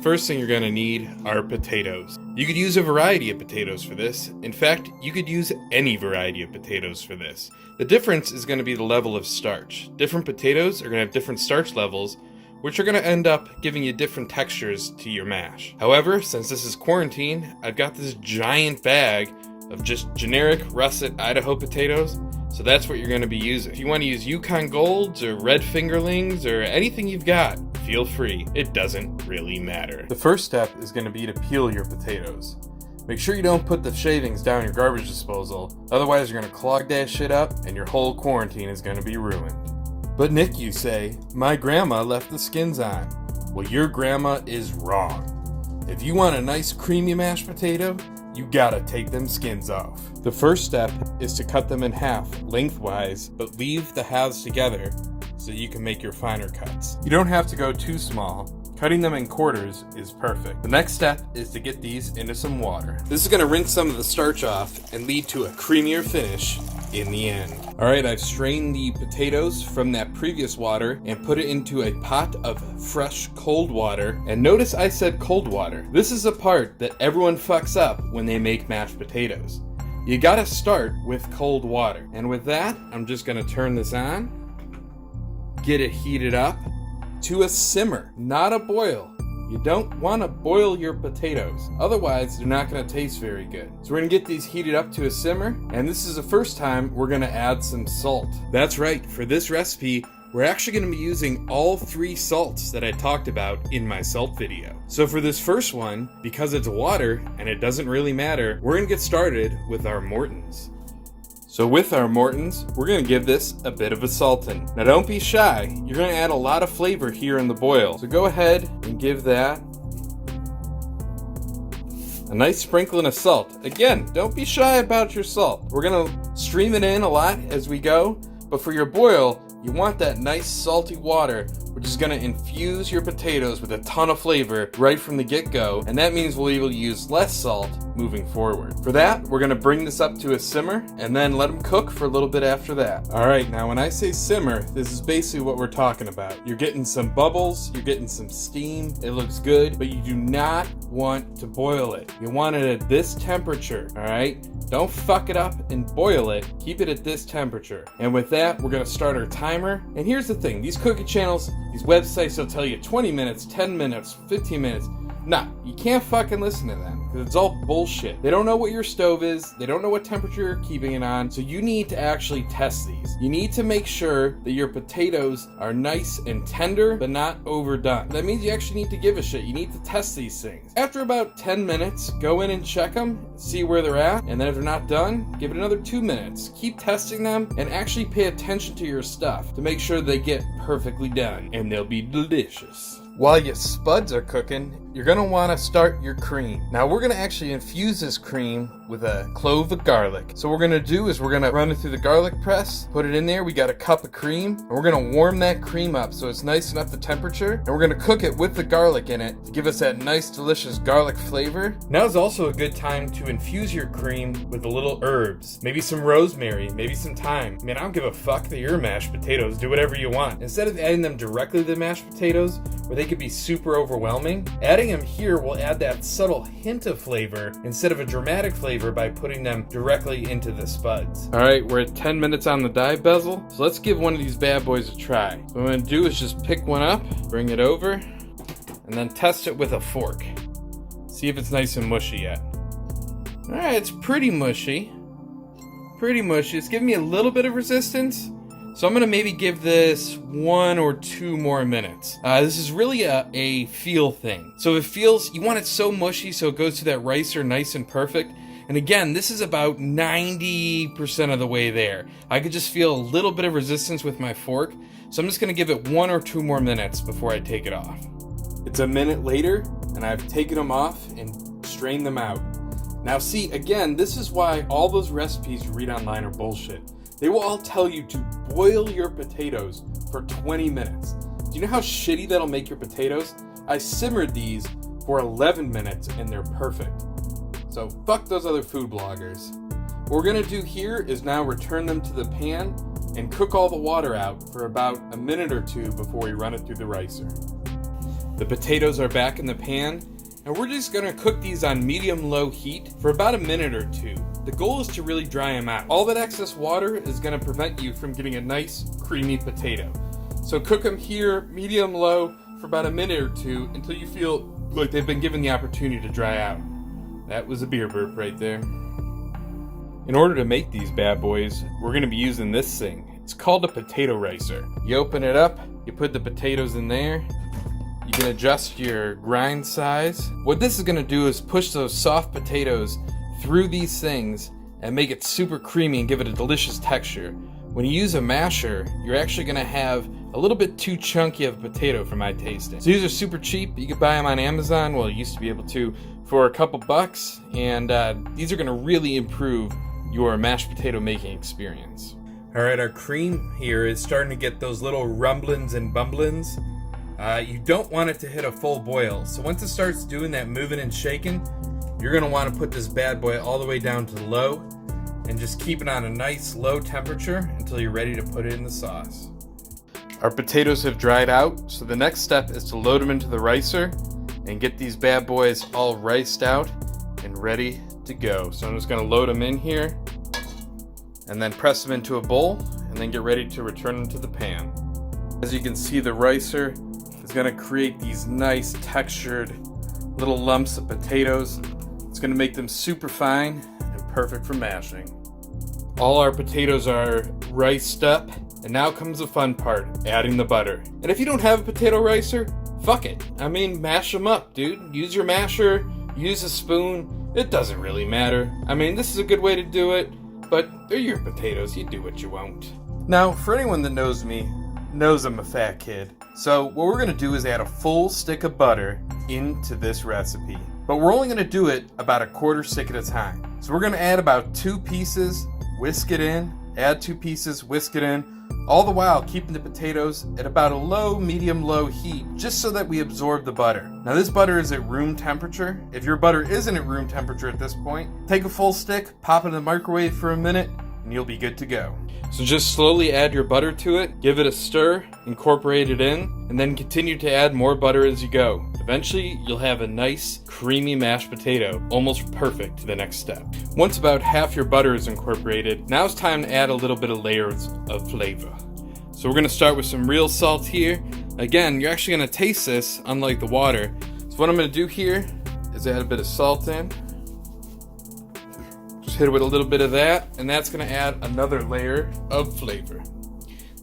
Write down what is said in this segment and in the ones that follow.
first thing you're going to need are potatoes. You could use a variety of potatoes for this. In fact, you could use any variety of potatoes for this. The difference is going to be the level of starch. Different potatoes are going to have different starch levels, which are going to end up giving you different textures to your mash. However, since this is quarantine, I've got this giant bag of just generic russet Idaho potatoes, so that's what you're going to be using. If you want to use Yukon Golds or red fingerlings or anything you've got, feel free. It doesn't really matter. The first step is going to be to peel your potatoes. Make sure you don't put the shavings down your garbage disposal, otherwise you're going to clog that shit up and your whole quarantine is going to be ruined. But Nick, you say, my grandma left the skins on. Well, your grandma is wrong. If you want a nice creamy mashed potato, you gotta take them skins off. The first step is to cut them in half lengthwise, but leave the halves together so you can make your finer cuts. You don't have to go too small. Cutting them in quarters is perfect. The next step is to get these into some water. This is gonna rinse some of the starch off and lead to a creamier finish in the end. Alright, I've strained the potatoes from that previous water and put it into a pot of fresh cold water. And notice I said cold water. This is a part that everyone fucks up when they make mashed potatoes. You gotta start with cold water. And with that, I'm just gonna turn this on, get it heated up to a simmer, not a boil. You don't want to boil your potatoes, otherwise they're not going to taste very good. So we're going to get these heated up to a simmer, and this is the first time we're going to add some salt. That's right, for this recipe, we're actually going to be using all 3 salts that I talked about in my salt video. So for this first one, because it's water and it doesn't really matter, we're going to get started with our Mortons. So with our Mortons, we're going to give this a bit of a saltin. Now don't be shy, you're going to add a lot of flavor here in the boil. So go ahead and give that a nice sprinkling of salt. Again, don't be shy about your salt. We're going to stream it in a lot as we go, but for your boil, you want that nice salty water, which is going to infuse your potatoes with a ton of flavor right from the get-go, and that means we'll be able to use less salt moving forward. For that, we're going to bring this up to a simmer and then let them cook for a little bit after that. Alright, now when I say simmer, this is basically what we're talking about. You're getting some bubbles, you're getting some steam, it looks good, but you do not want to boil it. You want it at this temperature, alright? Don't fuck it up and boil it. Keep it at this temperature. And with that, we're going to start our timer. And here's the thing. These cookie channels, these websites, will tell you 20 minutes, 10 minutes, 15 minutes. Nah, you can't fucking listen to them, because it's all bullshit. They don't know what your stove is, they don't know what temperature you're keeping it on, so you need to actually test these. You need to make sure that your potatoes are nice and tender, but not overdone. That means you actually need to give a shit. You need to test these things. After about 10 minutes, go in and check them, see where they're at, and then if they're not done, give it another 2 minutes. Keep testing them, and actually pay attention to your stuff to make sure they get perfectly done, and they'll be delicious. While your spuds are cooking, you're going to want to start your cream. Now we're going to actually infuse this cream with a clove of garlic. So what we're going to do is we're going to run it through the garlic press, put it in there, we got a cup of cream, and we're going to warm that cream up so it's nice enough the temperature, and we're going to cook it with the garlic in it to give us that nice delicious garlic flavor. Now is also a good time to infuse your cream with a little herbs, maybe some rosemary, maybe some thyme. I mean, I don't give a fuck that you're mashed potatoes, do whatever you want. Instead of adding them directly to the mashed potatoes, where they could be super overwhelming, adding them here will add that subtle hint of flavor instead of a dramatic flavor by putting them directly into the spuds. Alright, we're at 10 minutes on the die bezel, so let's give one of these bad boys a try. What I'm going to do is just pick one up, bring it over, and then test it with a fork. See if it's nice and mushy yet. Alright, it's pretty mushy. Pretty mushy. It's giving me a little bit of resistance. So I'm going to maybe give this 1 or 2 more minutes. This is really a feel thing. So if it feels, you want it so mushy so it goes to that ricer nice and perfect. And again, this is about 90% of the way there. I could just feel a little bit of resistance with my fork. So I'm just going to give it 1 or 2 more minutes before I take it off. It's a minute later and I've taken them off and strained them out. Now see, again, this is why all those recipes you read online are bullshit. They will all tell you to boil your potatoes for 20 minutes. Do you know how shitty that'll make your potatoes? I simmered these for 11 minutes and they're perfect. So fuck those other food bloggers. What we're gonna do here is now return them to the pan and cook all the water out for about a minute or 2 before we run it through the ricer. The potatoes are back in the pan, and we're just gonna cook these on medium-low heat for about a minute or two. The goal is to really dry them out. All that excess water is gonna prevent you from getting a nice, creamy potato. So cook them here, medium-low, for about a minute or two until you feel like they've been given the opportunity to dry out. That was a beer burp right there. In order to make these bad boys, we're gonna be using this thing. It's called a potato ricer. You open it up, you put the potatoes in there, you can adjust your grind size. What this is gonna do is push those soft potatoes through these things and make it super creamy and give it a delicious texture. When you use a masher, you're actually gonna have a little bit too chunky of a potato for my tasting. So these are super cheap. You can buy them on Amazon. Well, you used to be able to for a couple bucks. And these are gonna really improve your mashed potato making experience. All right, our cream here is starting to get those little rumblings and bumblings. You don't want it to hit a full boil. So once it starts doing that moving and shaking, you're gonna wanna put this bad boy all the way down to low and just keep it on a nice low temperature until you're ready to put it in the sauce. Our potatoes have dried out, so the next step is to load them into the ricer and get these bad boys all riced out and ready to go. So I'm just gonna load them in here and then press them into a bowl and then get ready to return them to the pan. As you can see, the ricer is gonna create these nice textured little lumps of potatoes. It's gonna make them super fine and perfect for mashing. All our potatoes are riced up, and now comes the fun part, adding the butter. And if you don't have a potato ricer, fuck it. I mean, mash them up, dude. Use your masher, use a spoon. It doesn't really matter. I mean, this is a good way to do it, but they're your potatoes. You do what you want. Now, for anyone that knows me, knows I'm a fat kid. So what we're gonna do is add a full stick of butter into this recipe. But we're only gonna do it about a quarter stick at a time. So we're gonna add about 2 pieces, whisk it in, add 2 pieces, whisk it in, all the while keeping the potatoes at about a low, medium-low heat, just so that we absorb the butter. Now this butter is at room temperature. If your butter isn't at room temperature at this point, take a full stick, pop it in the microwave for a minute, and you'll be good to go. So just slowly add your butter to it, give it a stir, incorporate it in, and then continue to add more butter as you go. Eventually, you'll have a nice, creamy mashed potato, almost perfect to the next step. Once about half your butter is incorporated, now it's time to add a little bit of layers of flavor. So we're gonna start with some real salt here. Again, you're actually gonna taste this, unlike the water. So what I'm gonna do here is add a bit of salt in. Just hit it with a little bit of that, and that's gonna add another layer of flavor.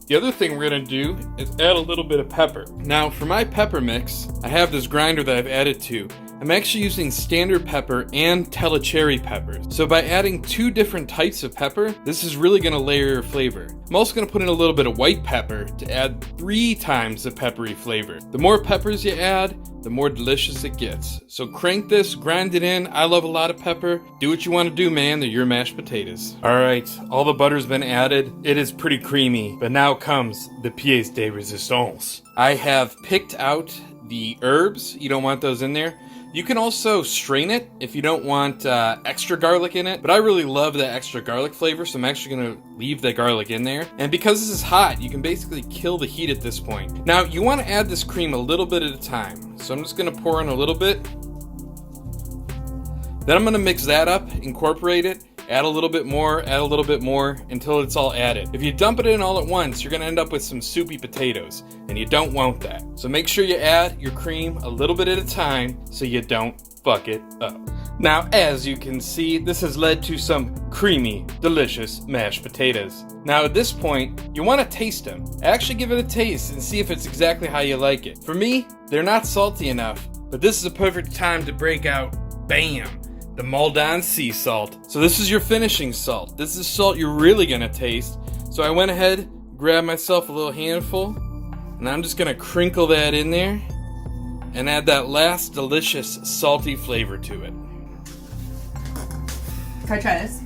The other thing we're gonna do is add a little bit of pepper. Now for my pepper mix, I have this grinder that I've added to. I'm actually using standard pepper and telecherry peppers. So by adding 2 different types of pepper, this is really gonna layer your flavor. I'm also gonna put in a little bit of white pepper to add 3 times the peppery flavor. The more peppers you add, the more delicious it gets. So crank this, grind it in. I love a lot of pepper. Do what you wanna do, man. They're your mashed potatoes. All right, all the butter's been added. It is pretty creamy, but now comes the pièce de résistance. I have picked out the herbs. You don't want those in there. You can also strain it if you don't want extra garlic in it, but I really love that extra garlic flavor, so I'm actually gonna leave the garlic in there. And because this is hot, you can basically kill the heat at this point. Now, you wanna add this cream a little bit at a time. So I'm just gonna pour in a little bit. Then I'm gonna mix that up, incorporate it, add a little bit more, until it's all added. If you dump it in all at once, you're gonna end up with some soupy potatoes, and you don't want that. So make sure you add your cream a little bit at a time so you don't fuck it up. Now, as you can see, this has led to some creamy, delicious mashed potatoes. Now at this point, you wanna taste them. Actually give it a taste and see if it's exactly how you like it. For me, they're not salty enough, but this is a perfect time to break out, bam, the Maldon sea salt. So this is your finishing salt. This is salt you're really gonna taste. So I went ahead, grabbed myself a little handful, and I'm just gonna crinkle that in there and add that last delicious salty flavor to it. Can I try this?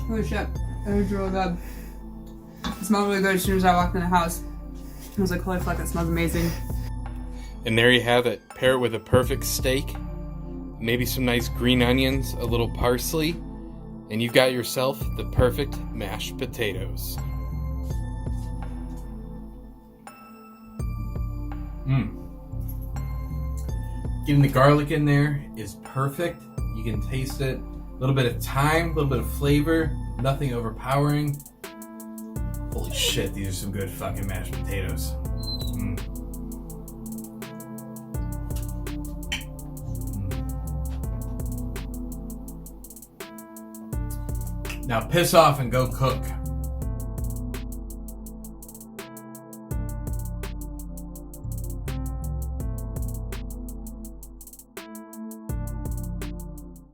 Holy shit, it was really good. It smelled really good as soon as I walked in the house. I was like, holy fuck, that smells amazing. And there you have it. Pair it with a perfect steak, maybe some nice green onions, a little parsley, and you've got yourself the perfect mashed potatoes. Getting the garlic in there is perfect. You can taste it. A little bit of thyme, a little bit of flavor, nothing overpowering. Holy shit, these are some good fucking mashed potatoes. Now piss off and go cook.